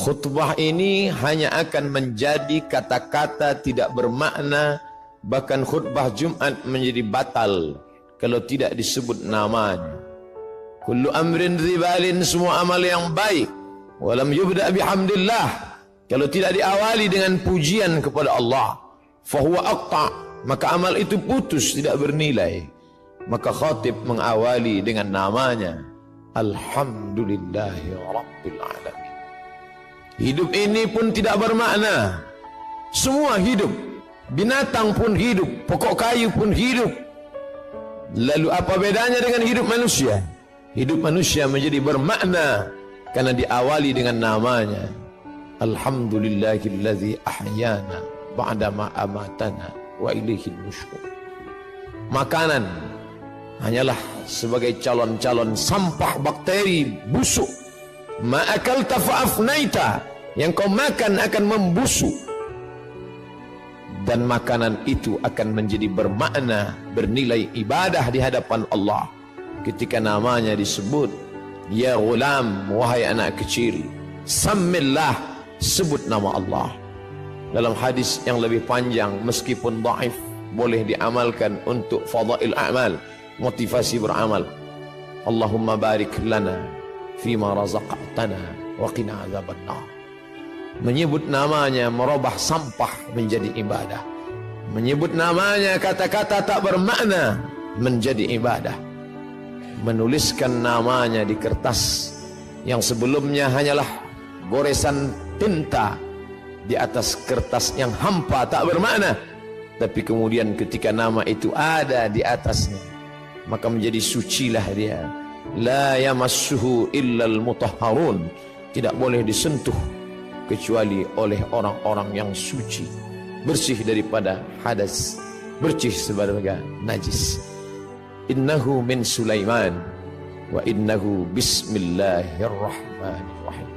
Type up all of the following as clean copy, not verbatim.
Khutbah ini hanya akan menjadi kata-kata tidak bermakna, bahkan khutbah Jumat menjadi batal kalau tidak disebut namanya. Kullu amrin ribalin, semua amal yang baik, walam yubda bihamdillah, kalau tidak diawali dengan pujian kepada Allah, fahuwa aqta', maka amal itu putus, tidak bernilai. Maka khatib mengawali dengan namanya, Alhamdulillahi Rabbil Alamin. Hidup ini pun tidak bermakna. Semua hidup, binatang pun hidup, pokok kayu pun hidup. Lalu apa bedanya dengan hidup manusia? Hidup manusia menjadi bermakna karena diawali dengan namanya, Alhamdulillahillazi ahyana ba'dama amatana wa ilaihil nusyur. Makanan hanyalah sebagai calon-calon sampah bakteri busuk. Ma'akalta fa'afnaita, yang kau makan akan membusuk. Dan makanan itu akan menjadi bermakna, bernilai ibadah di hadapan Allah ketika namanya disebut. Ya ghulam, wahai anak kecil, sammillah, sebut nama Allah. Dalam hadis yang lebih panjang, meskipun dhaif, boleh diamalkan untuk fadail a'mal, motivasi beramal. Allahumma barik lana fima razaqtana wa qina azabannar. Menyebut namanya merubah sampah menjadi ibadah. Menyebut namanya kata-kata tak bermakna menjadi ibadah. Menuliskan namanya di kertas yang sebelumnya hanyalah goresan tinta di atas kertas yang hampa tak bermakna, tapi kemudian ketika nama itu ada di atasnya, maka menjadi sucilah dia. La yamassuhu illal mutahharun, tidak boleh disentuh kecuali oleh orang-orang yang suci, bersih daripada hadas, bersih sebagai najis. Innahu min Sulaiman wa innahu bismillahirrahmanirrahim.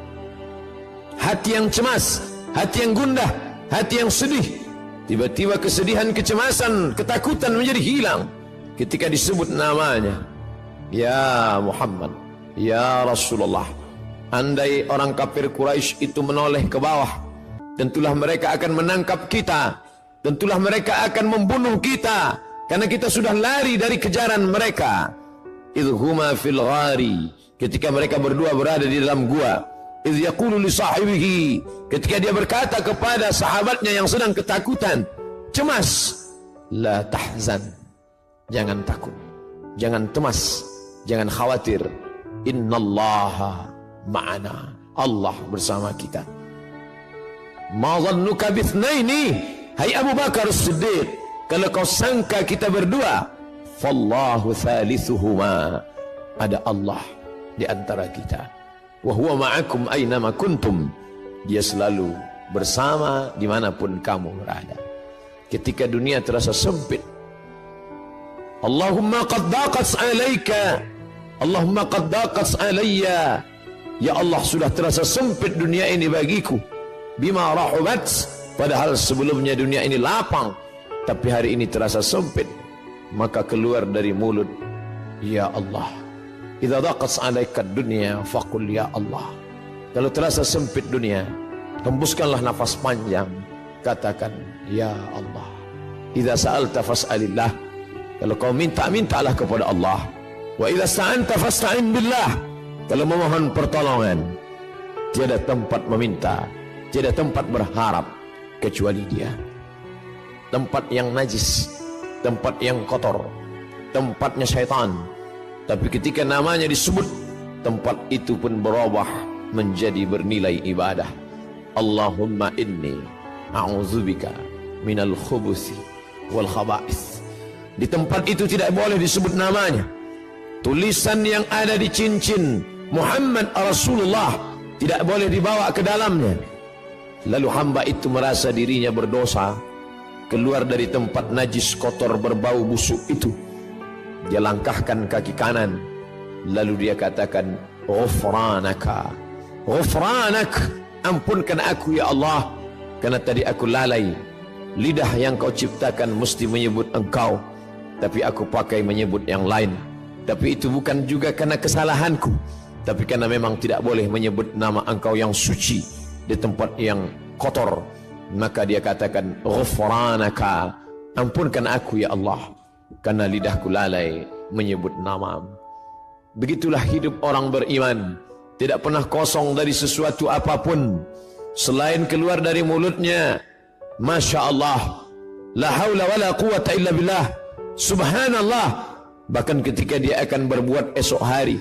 Hati yang cemas, hati yang gundah, hati yang sedih, tiba-tiba kesedihan, kecemasan, ketakutan menjadi hilang ketika disebut namanya. Ya Muhammad, ya Rasulullah. Andai orang kafir Quraisy itu menoleh ke bawah, tentulah mereka akan menangkap kita, tentulah mereka akan membunuh kita, karena kita sudah lari dari kejaran mereka. Idhuma fil ghari, ketika mereka berdua berada di dalam gua. Idh yaqulu li sahibihi, ketika dia berkata kepada sahabatnya yang sedang ketakutan, cemas, la tahzan, jangan takut, jangan cemas, jangan khawatir. Innallaha ma'ana, Allah bersama kita. Ma dhannuka bithnaini, hai Abu Bakar As-Siddiq, kalau kau sangka kita berdua, fallahu thalithuhuma, ada Allah di antara kita. Wa huwa ma'akum aynama kuntum, dia selalu bersama dimanapun kamu berada. Ketika dunia terasa sempit, Allahumma qad daqat alaika, Allahumma qad daqat alayya, ya Allah sudah terasa sempit dunia ini bagiku. Bima rahubat, padahal sebelumnya dunia ini lapang, tapi hari ini terasa sempit. Maka keluar dari mulut, ya Allah. Idza daqat alaika dunya faqul ya Allah. Kalau terasa sempit dunia, hembuskanlah nafas panjang, katakan ya Allah. Idza sa'alta fas'alillah, kalau kau minta, mintalah kepada Allah. Wa idza sta'anta fasta'in billah, kalau memohon pertolongan, tiada tempat meminta, tiada tempat berharap kecuali Dia. Tempat yang najis, tempat yang kotor, tempatnya syaitan. Tapi ketika namanya disebut, tempat itu pun berubah menjadi bernilai ibadah. Allahumma inni a'udzubika minal khubuthi wal khaba'ith. Di tempat itu tidak boleh disebut namanya. Tulisan yang ada di cincin Muhammad Rasulullah tidak boleh dibawa ke dalamnya. Lalu hamba itu merasa dirinya berdosa, keluar dari tempat najis kotor berbau busuk itu. Dia langkahkan kaki kanan, lalu dia katakan, ghufranaka, ghufranak, ampunkan aku ya Allah, karena tadi aku lalai. Lidah yang kau ciptakan mesti menyebut engkau, tapi aku pakai menyebut yang lain. Tapi itu bukan juga karena kesalahanku, tapi karena memang tidak boleh menyebut nama engkau yang suci di tempat yang kotor. Maka dia katakan, ghufranaka, ampunkan aku ya Allah, karena lidahku lalai menyebut namamu. Begitulah hidup orang beriman, tidak pernah kosong dari sesuatu apapun selain keluar dari mulutnya, Masya Allah, la haula wa la quwata illa billah, subhanallah. Bahkan ketika dia akan berbuat esok hari,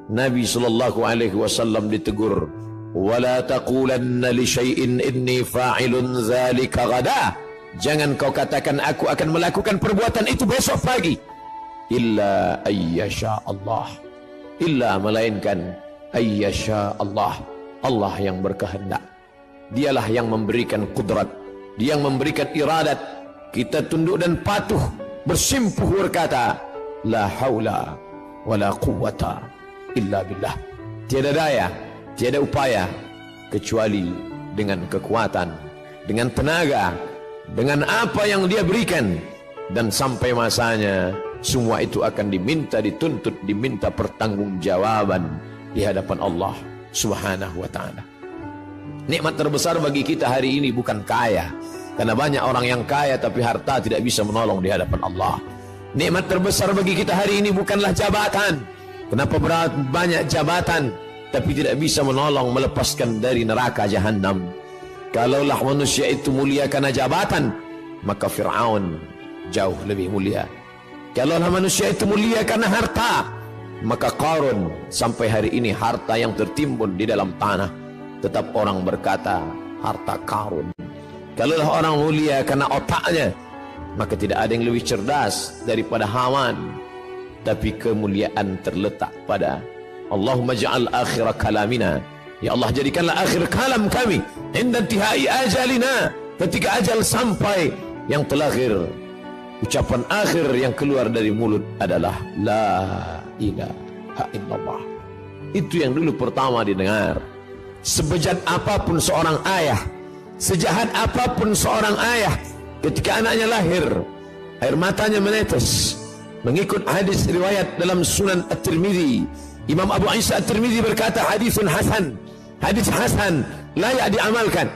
Nabi SAW ditegur, wala taqulanna li syai'in inni fa'ilun dzalika ghadan, jangan kau katakan aku akan melakukan perbuatan itu besok pagi, illa ayyasha Allah, illa melainkan ayyasha Allah, Allah yang berkehendak. Dialah yang memberikan kudrat, dia yang memberikan iradat. Kita tunduk dan patuh, bersimpuh berkata, la haula wala quwwata illa billah. Tiada daya, tiada upaya kecuali dengan kekuatan, dengan tenaga, dengan apa yang dia berikan. Dan sampai masanya semua itu akan diminta, dituntut, diminta pertanggungjawaban di hadapan Allah Subhanahu wa ta'ala. Nikmat terbesar bagi kita hari ini bukan kaya, karena banyak orang yang kaya tapi harta tidak bisa menolong di hadapan Allah. Nikmat terbesar bagi kita hari ini bukanlah jabatan. Kenapa banyak jabatan tapi tidak bisa menolong melepaskan dari neraka jahanam? Kalaulah manusia itu mulia karena jabatan, maka Fir'aun jauh lebih mulia. Kalaulah manusia itu mulia karena harta, maka Qarun sampai hari ini harta yang tertimbun di dalam tanah, tetap orang berkata harta Qarun. Kalaulah orang mulia karena otaknya, maka tidak ada yang lebih cerdas daripada Haman. Tapi kemuliaan terletak pada Allahumma ja'al akhir kalamina, ya Allah jadikanlah akhir kalam kami inda intihai ajalina, ketika ajal sampai, yang terakhir, ucapan akhir yang keluar dari mulut adalah la ilaha illallah. Itu yang dulu pertama didengar. Sebejat apapun seorang ayah, sejahat apapun seorang ayah, ketika anaknya lahir, air matanya menetes. Mengikut hadis riwayat dalam Sunan At-Tirmidzi, Imam Abu Isa At-Tirmidzi berkata, hadisun hasan, hadis hasan, layak diamalkan.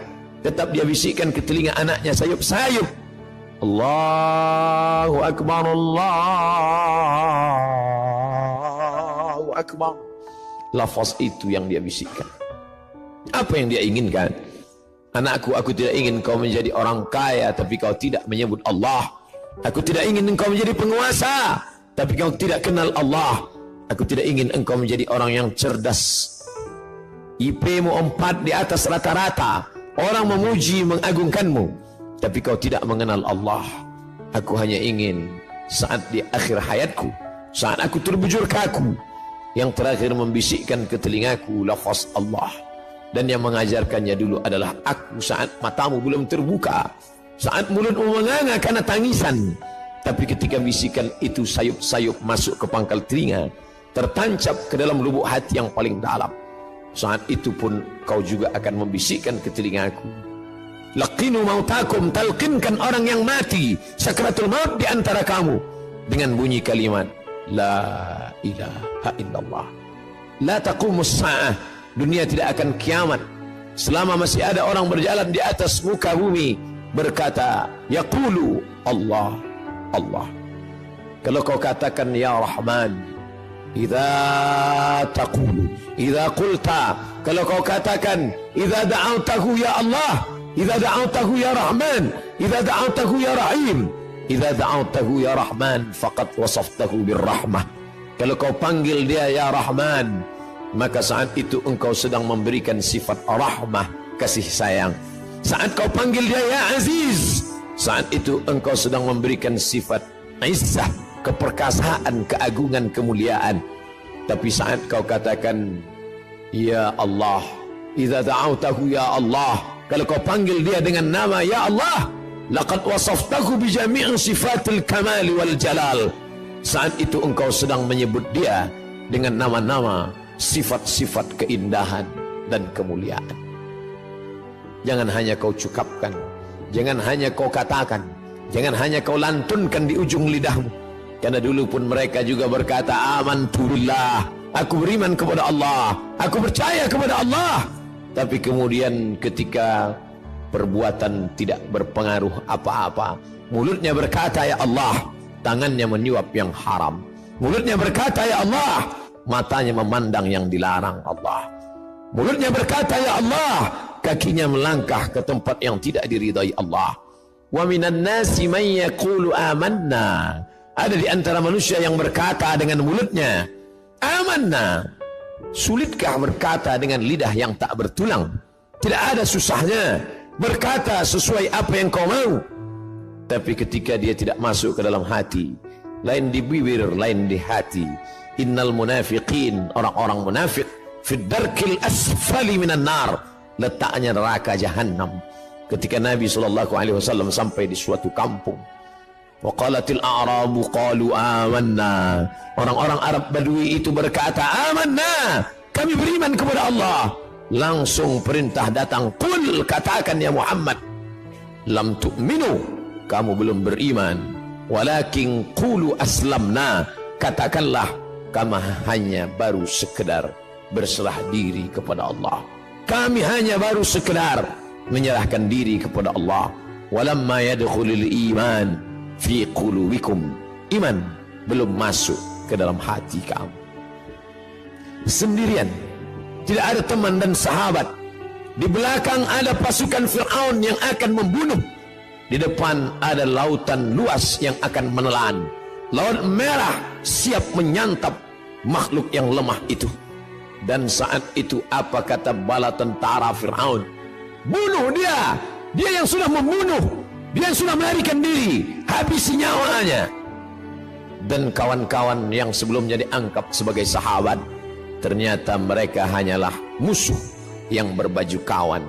Tetap dia bisikkan ke telinga anaknya sayup-sayup, Allahu Akbar, Allahu Akbar. Lafaz itu yang dia bisikkan. Apa yang dia inginkan? Anakku, aku tidak ingin kau menjadi orang kaya tapi kau tidak menyebut Allah. Aku tidak ingin engkau menjadi penguasa tapi kau tidak kenal Allah. Aku tidak ingin engkau menjadi orang yang cerdas, IP-mu 4 di atas rata-rata, orang memuji mengagungkanmu, tapi kau tidak mengenal Allah. Aku hanya ingin saat di akhir hayatku, saat aku terbujur kaku, yang terakhir membisikkan ke telingaku lafaz Allah. Dan yang mengajarkannya dulu adalah aku saat matamu belum terbuka, saat mulutmu menganga karena tangisan, tapi ketika bisikan itu sayup-sayup masuk ke pangkal telinga, tertancap ke dalam lubuk hati yang paling dalam, saat itu pun kau juga akan membisikkan ke telingaku, laqinu mautakum, talqinkan orang yang mati sakratul maut di antara kamu dengan bunyi kalimat la ilaha illallah. La taqumus sa'ah, dunia tidak akan kiamat selama masih ada orang berjalan di atas muka bumi berkata yaqulu Allah, Allah. Kalau kau katakan ya Rahman, idza taqulu, idza qulta, kalau kau katakan idza da'awtahu ya Allah, idza da'awtahu ya Rahman, idza da'awtahu ya Rahim, idza da'awtahu ya Rahman faqad wasaftahu birrahmah. Kalau kau panggil dia ya Rahman, maka saat itu engkau sedang memberikan sifat rahmah, kasih sayang. Saat kau panggil dia ya Aziz, saat itu engkau sedang memberikan sifat izzah, keperkasaan, keagungan, kemuliaan. Tapi saat kau katakan ya Allah, idza da'awtahu ya Allah, Kalau kau panggil dia dengan nama ya Allah, laqad wasaftahu bi jami'i sifatil kamali wal jalal. Saat itu engkau sedang menyebut dia dengan nama-nama, sifat-sifat keindahan dan kemuliaan. Jangan hanya kau cukapkan, jangan hanya kau katakan, jangan hanya kau lantunkan di ujung lidahmu. Karena dulu pun mereka juga berkata, amantu billah, aku beriman kepada Allah, aku percaya kepada Allah. Tapi kemudian ketika perbuatan tidak berpengaruh apa-apa, mulutnya berkata ya Allah, tangannya menyuap yang haram. Mulutnya berkata ya Allah, matanya memandang yang dilarang Allah. Mulutnya berkata ya Allah, kakinya melangkah ke tempat yang tidak diridai Allah. Wa minan nasi man yaqulu amanna. Ada di antara manusia yang berkata dengan mulutnya amanna. Sulitkah berkata dengan lidah yang tak bertulang? Tidak ada susahnya berkata sesuai apa yang kau mau. Tapi ketika dia tidak masuk ke dalam hati, lain di bibir, lain di hati. Innal munafiqin, orang-orang munafik, fid darkil asfali minan nar, letaknya neraka jahanam. Ketika Nabi SAW sampai di suatu kampung, waqalatil a'rabu qalu amanna, orang-orang Arab Badui itu berkata amanna, kami beriman kepada Allah. Langsung perintah datang, qul, katakan ya Muhammad, lam tu'minu, kamu belum beriman, walakin qulu aslamna, katakanlah kami hanya baru sekedar berserah diri kepada Allah. Kami hanya baru sekedar menyerahkan diri kepada Allah. Walamma yadkhulul iman fi qulubikum, iman belum masuk ke dalam hati kamu. Sendirian, tidak ada teman dan sahabat. Di belakang ada pasukan Fir'aun yang akan membunuh. Di depan ada lautan luas yang akan menelan. Laut merah siap menyantap makhluk yang lemah itu. Dan saat itu apa kata bala tentara Fir'aun? Bunuh dia! Dia yang sudah membunuh, dia yang sudah melarikan diri, habisi nyawanya. Dan kawan-kawan yang sebelumnya dianggap sebagai sahabat, ternyata mereka hanyalah musuh yang berbaju kawan.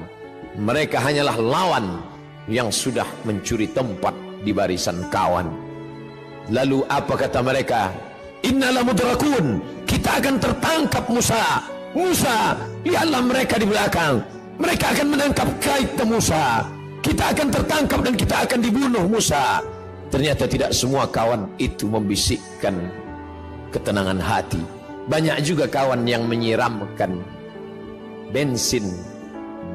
Mereka hanyalah lawan yang sudah mencuri tempat di barisan kawan. Lalu apa kata mereka? Innala mudrakun, kita akan tertangkap Musa. Musa, lihatlah mereka di belakang, mereka akan menangkap kita Musa. Kita akan tertangkap dan kita akan dibunuh Musa. Ternyata tidak semua kawan itu membisikkan ketenangan hati. Banyak juga kawan yang menyiramkan bensin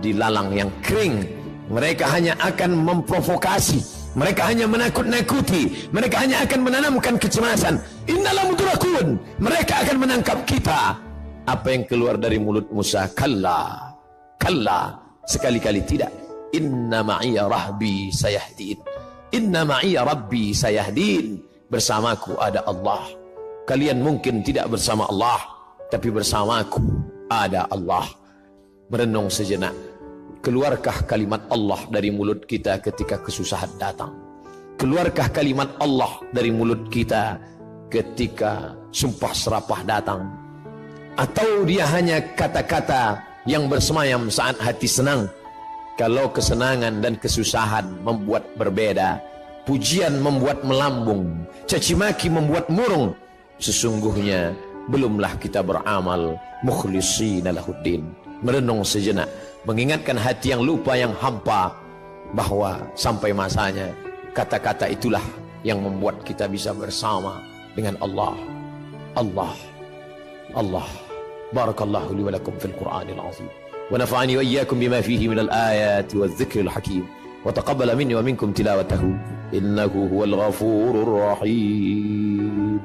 di lalang yang kering. Mereka hanya akan memprovokasi, mereka hanya menakut-nakuti, mereka hanya akan menanamkan kecemasan. Innalah mudrakun, mereka akan menangkap kita. Apa yang keluar dari mulut Musa? Kalla, kalla, sekali-kali tidak. Inna ma'iya rahbi sayahdin, inna ma'iya rabbi sayahdin. Bersamaku ada Allah. Kalian mungkin tidak bersama Allah, tapi bersamaku ada Allah. Merenung sejenak. Keluarkah kalimat Allah dari mulut kita ketika kesusahan datang? Keluarkah kalimat Allah dari mulut kita ketika sumpah serapah datang? Atau dia hanya kata-kata yang bersemayam saat hati senang? Kalau kesenangan dan kesusahan membuat berbeda, pujian membuat melambung, caci maki membuat murung, sesungguhnya belumlah kita beramal mukhlishina lahuddin. Merenung sejenak, mengingatkan hati yang lupa, yang hampa, bahwa sampai masanya kata-kata itulah yang membuat kita bisa bersama dengan Allah. Allah, Allah. Barakallahu li wa lakum fil Qur'anil azim. Wa nafa'ani wa iyyakum bima fihi minal ayati wal dzikril hakim. Wa taqabbala minni wa minkum tilawatahu. Innahu huwal ghafurur rahim.